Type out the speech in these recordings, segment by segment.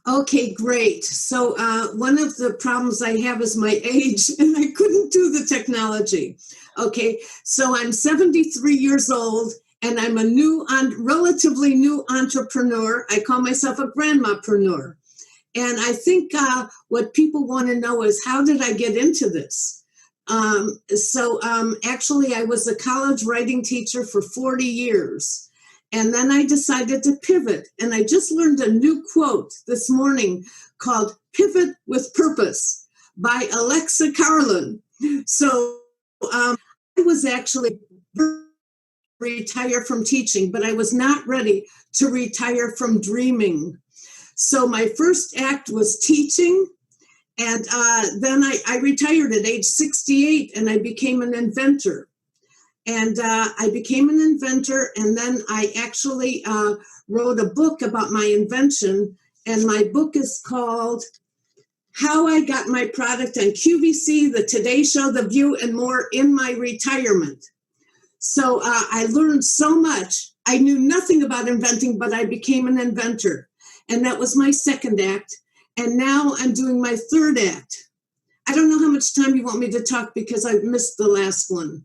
Okay, great. So one of the problems I have is my age, and I couldn't do the technology. Okay, so I'm 73 years old, and I'm a relatively new entrepreneur. I call myself a grandmapreneur. And I think what people want to know is, how did I get into this? Actually, I was a college writing teacher for 40 years. And then I decided to pivot. And I just learned a new quote this morning called Pivot with Purpose by Alexa Carlin. So I was actually retire from teaching, but I was not ready to retire from dreaming. So my first act was teaching. And then I retired at age 68 and I became an inventor. And I became an inventor, and then I actually wrote a book about my invention, and my book is called How I Got My Product on QVC, The Today Show, The View, and More in My Retirement. So I learned so much. I knew nothing about inventing, but I became an inventor, and that was my second act, and now I'm doing my third act. I don't know how much time you want me to talk because I missed the last one.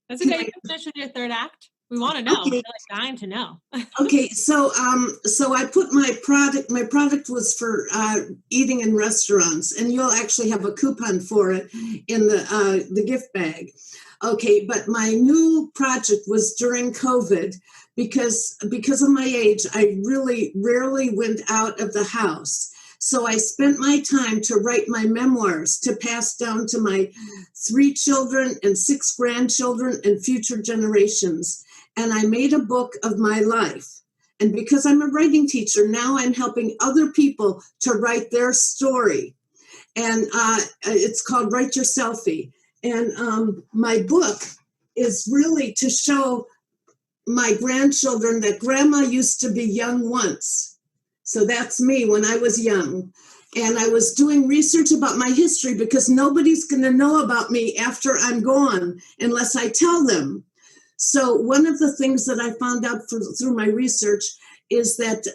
That's okay. You can finish with your third act. We want to know. Okay. We're like dying to know. Okay, so I put my product. My product was for eating in restaurants, and you'll actually have a coupon for it in the gift bag. Okay, but my new project was during COVID because of my age. I really rarely went out of the house. So I spent my time to write my memoirs to pass down to my 3 children and 6 grandchildren and future generations. And I made a book of my life. And because I'm a writing teacher, now I'm helping other people to write their story. And it's called Write Your Selfie. And my book is really to show my grandchildren that grandma used to be young once. So that's me when I was young. And I was doing research about my history because nobody's going to know about me after I'm gone unless I tell them. So one of the things that I found out through my research is that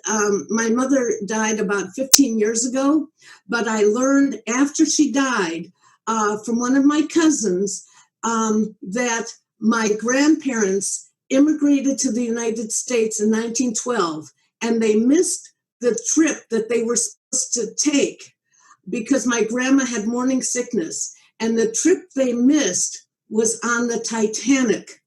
my mother died about 15 years ago, but I learned after she died from one of my cousins that my grandparents immigrated to the United States in 1912, and they missed the trip that they were supposed to take because my grandma had morning sickness, and the trip they missed was on the Titanic.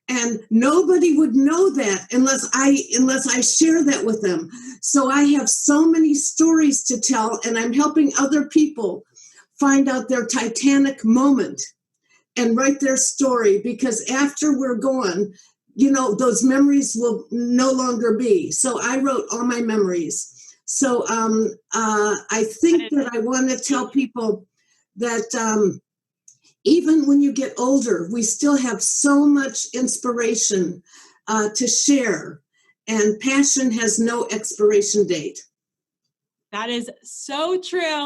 And nobody would know that unless I share that with them. So I have so many stories to tell, and I'm helping other people find out their Titanic moment and write their story, because after we're gone, those memories will no longer be. So I wrote all my memories. So I think that I want to tell people that even when you get older, we still have so much inspiration to share, and passion has no expiration date. That is so true.